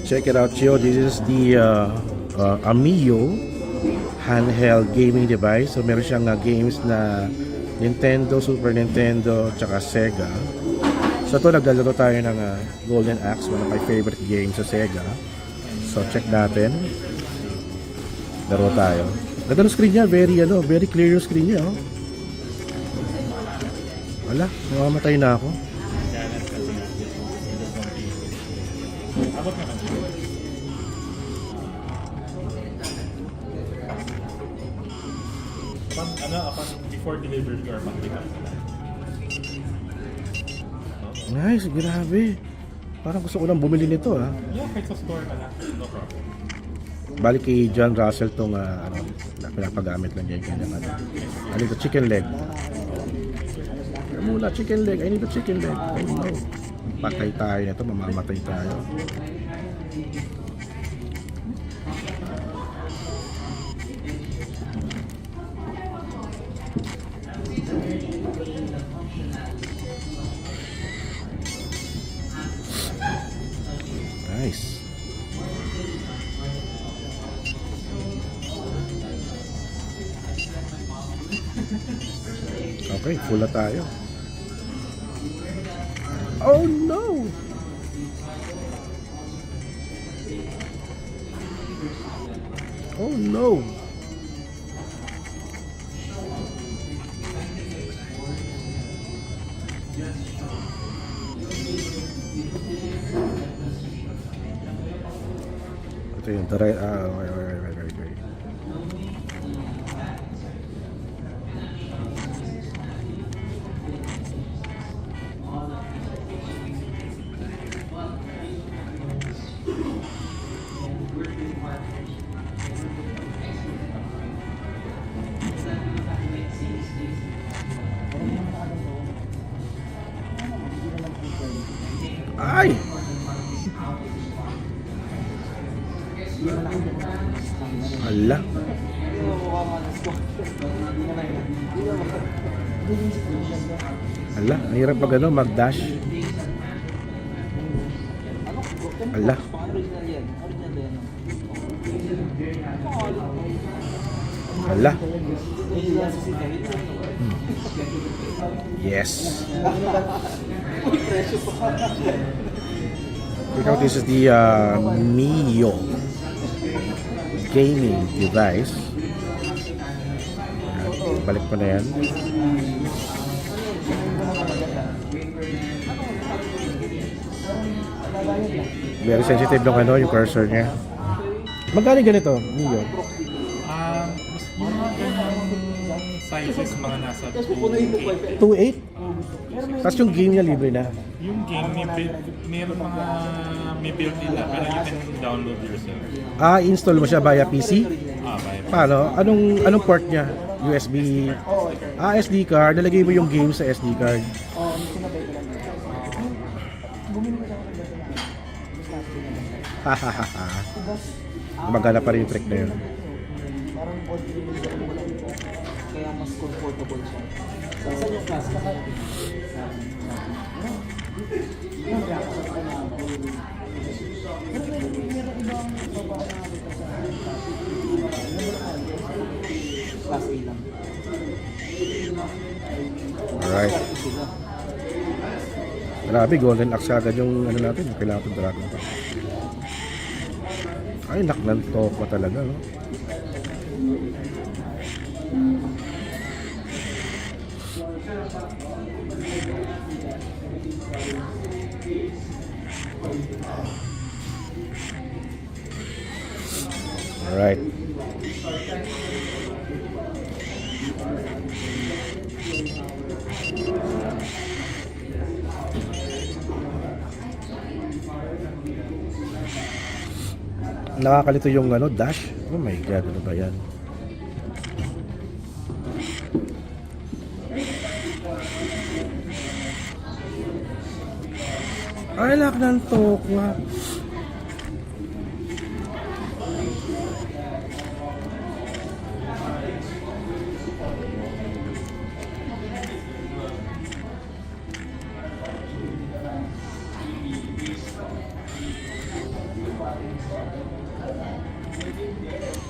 Check it out, Chio. This is the Amiyo handheld gaming device. So meron siyang games na Nintendo, Super Nintendo, tsaka Sega. So ito, naglalaro tayo ng Golden Axe, one of my favorite games sa Sega. So check natin. Laro tayo. Ganda ng screen niya, very clear yung screen niya. Oh. Wala, mamamatay na ako. Abot naman siya. Upon before delivery or pag-pick up na. Nice, grabe. Parang gusto ko lang bumili nito Yeah, kahit sa store na lang. No problem. Balik kay John Russell tong na pinapagamit lang niya yung kanyang I need the chicken leg. Muna, chicken leg. I need the chicken leg. Oh no. Patay tayo nito, mamamatay tayo. Nice. Okay, full na tayo. Oh no! Oh no! Ito yung taray. Wait. Ay! Hala. Hala, mahirap pag mag-dash. Hala. Hala. Yes. Check out, this is the Mio gaming device. Balik ko na yan. Very sensitive nung yung cursor niya. Magkano ganito, Mio? Mga ganang sizes, mga nasa 2.8. 2.8? Tapos yung game niya libre na. Yung game, meron mga may build nila, pero you can download yourself. Install mo siya via PC? Via Paano? Anong port niya? USB? SD card. Nalagay mo yung game sa SD card. Hahaha. Magana pa rin yung trick na yun. Kaya mas comfortable siya. Saan yung class? Class A lang. Alright. Grabe, Golden Axe agad yung natin, yung Pilato Dragon pa. Ay, naknan to pa talaga, no? Alright. Nakakalito yung dash. Oh my god, ano ba yan? Ay, lak ng tokwa.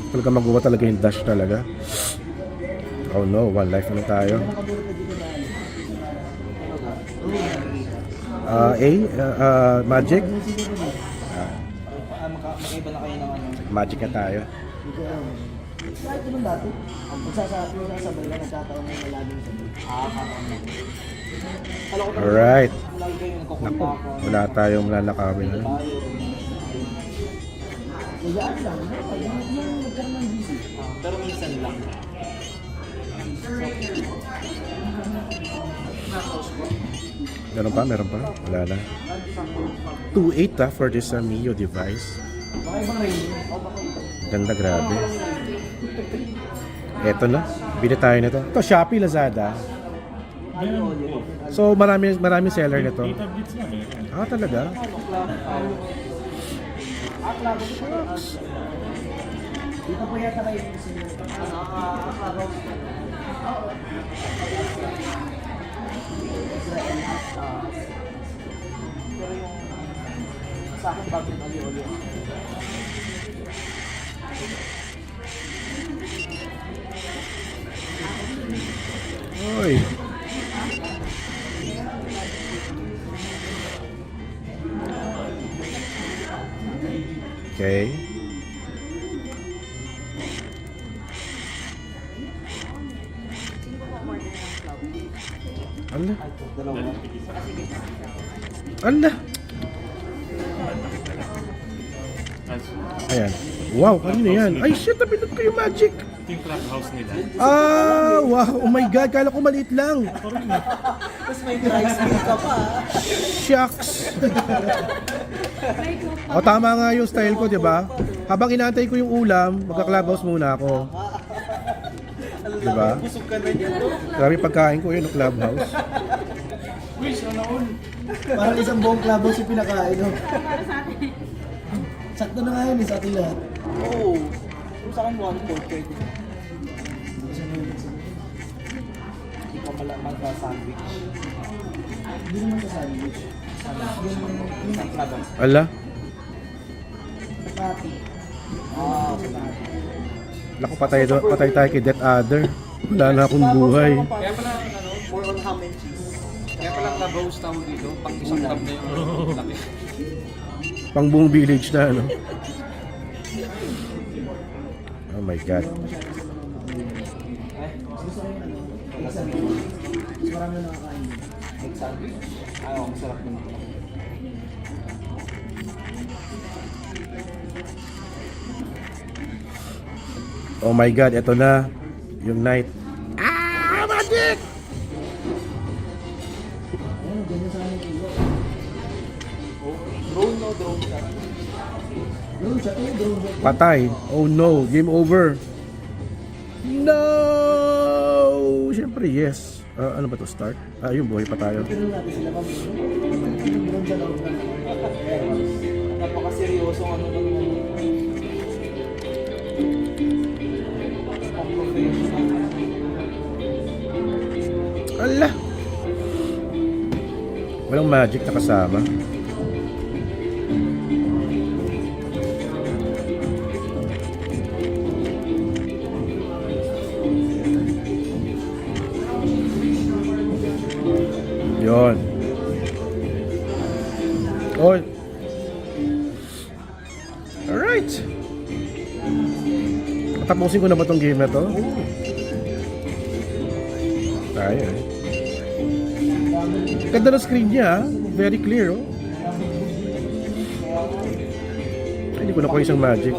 Talaga magawa talaga yung dash talaga. Oh no, one life na tayo. Magic. Magkaiba na kayo ng ano. Magic na tayo. Kahit naman dati, ang pagsasabay na nagkataon na yung laging sabay. Kakaroon. Kala ko talaga, Alright. lagi kayo nagkukunta Naku, ako. wala tayong lalakawin. Tayo. Nagaan lang, no? Yung nagkaroon ng busy. Pero minsan lang. Meron pa? Meron pa? Wala na. 2.8 for this Mio device. Baka ibang range. O baka ibang. Ganda, grabe. Eto na. Bili tayo nito. Ito, Shopee, Lazada. So, maraming seller nito. Data Blitz na meron. Ah, talaga? Dito po yata kayo sa Israel at pero yung sa akin bagong ali-oli. Oy. Okay. Ala. Dalawa. Ala. Ayan. Wow, kanino yan? Ay, shit, napindot ko yung magic. Ito yung clubhouse nila. Ah, wow. Oh my God, kala ko maliit lang. Tapos may dry skin ka pa. Shucks. O, tama nga yung style ko, di ba? Habang inaantay ko yung ulam, magka-clubhouse muna ako. Di ba? Busog ka na dyan. Grabe pagkain ko yun, no, clubhouse. Parang isang buong clubhouse yung pinakain. No? Sakto na nga yun, sa ating lahat. Oo. Kung sa akin, 1-4 pwede. Hindi pa pala mag-sandwich. Hindi naman sa sandwich. Yung sa clubhouse. Ala, Pati. Ah, sa pati. naku, patay tayo kay Death Adder. Wala na akong buhay. Kaya pala, ano, more on ham and cheese. Kaya pala clubhouse tawag dito, pang isang club na yung laki. Pang buong village na, ano. Oh my God. Gusto ko yung ano, egg sandwich. Mas marami na nakakain dito. Egg sandwich? Ayaw, masarap naman. Oh my God, eto na. Yung night. Ah, magic! Ayun, ganyan sa amin kilo. Drone no, drone siya. Drone siya, drone siya. Patay. Oh no, game over. No! Siyempre, yes. Ano ba to, start? Ah, yung buhay pa tayo. Pero natin sila kami. Drone siya loob na. Napaka-seryoso ano lang yun. Ala! Walang magic na kasama. Yon. Oh. Alright. Tapusin ko na ba tong game na to? Tayo eh. Ganda ng screen niya, very clear oh. Ay, hindi ko nakuha isang magic.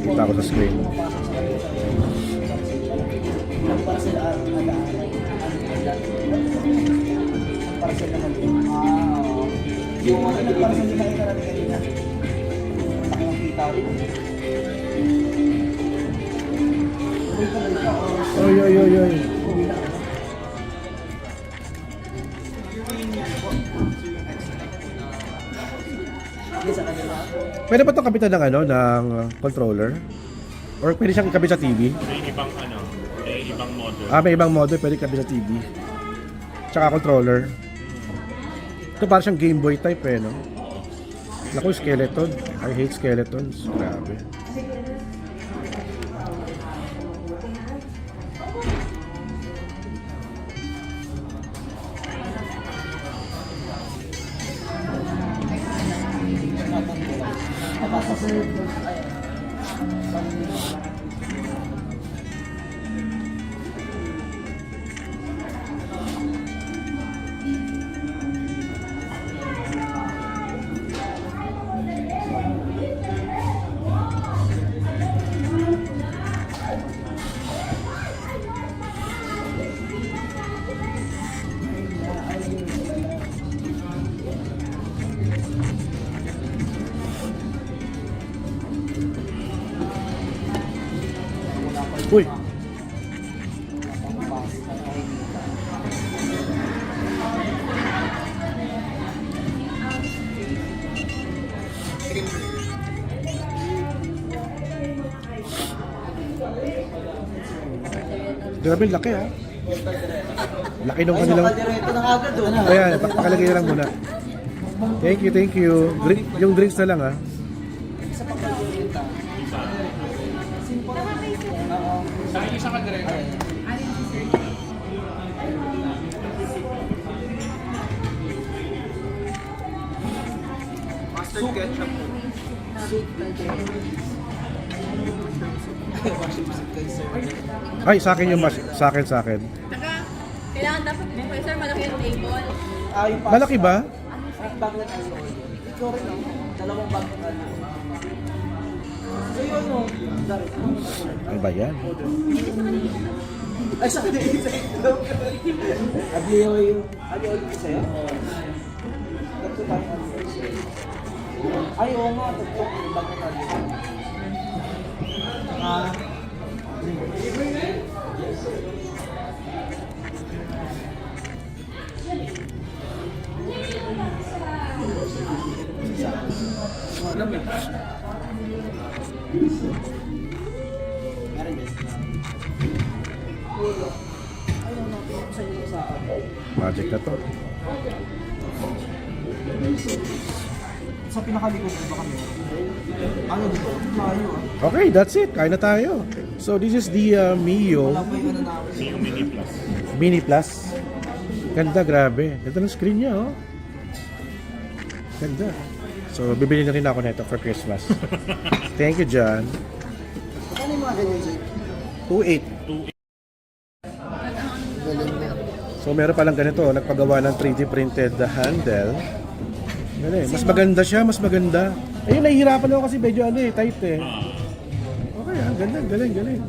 Kita ko sa screen. Para sila para sila naman. Yung mga para sa nila ay karami kanina. Nakakita rin. Oy, oy, oy, oy. Pwede ba itong kapitan ng ano, ng controller? Or pwede siyang kabit sa TV? May ibang ano, may ibang model. Ah, may ibang model pwede kabit sa TV. Tsaka controller. Ito parang siyang Game Boy type eh, no? Naku, skeleton. I hate skeletons. Grabe. Uy! Grabe, laki ha. Laki nung kanilang... Diretso na agad doon. Ayan, pakalagay na lang muna. Thank you, thank you. Yung drinks na lang ha. Isa pang kaldereta. Sa akin isang kaldereta. Mustard ketchup. Soup kaldereta. Ay, sa akin yung mas... Sa akin, sa akin. Saka, kailangan dapat dito sir, malaki yung table. Yung pasta. Malaki ba? Baglet and roll. Ikaw rin no? Dalawang baglet and roll. So yun no? Dari. Ano ba yan? Ay, sa kanila isa ito. Abliyo yung... Abliyo yung sa'yo? Tatlo tayo ay, oo nga. Tatlo yung baglet and roll. Magic na to. Sa pinakalikod ko ba kami? Ano dito? Mayo ah. Okay, that's it. Kain na tayo. So, this is the Mio Wala pa yung ano namin. Yung Mini Plus. Mini Plus. Ganda, grabe. Ganda ng screen niya, oh. Ganda. So, bibili na rin ako nito for Christmas. Thank you, John. Ano yung mga ganyan sir? 2.8. So, meron palang ganito. Nagpagawa ng 3D printed handle. Galing. Mas maganda siya, mas maganda. Ayun, nahihirapan ako kasi medyo ano eh, tight eh. Okay, ah, ganda, galing, galing.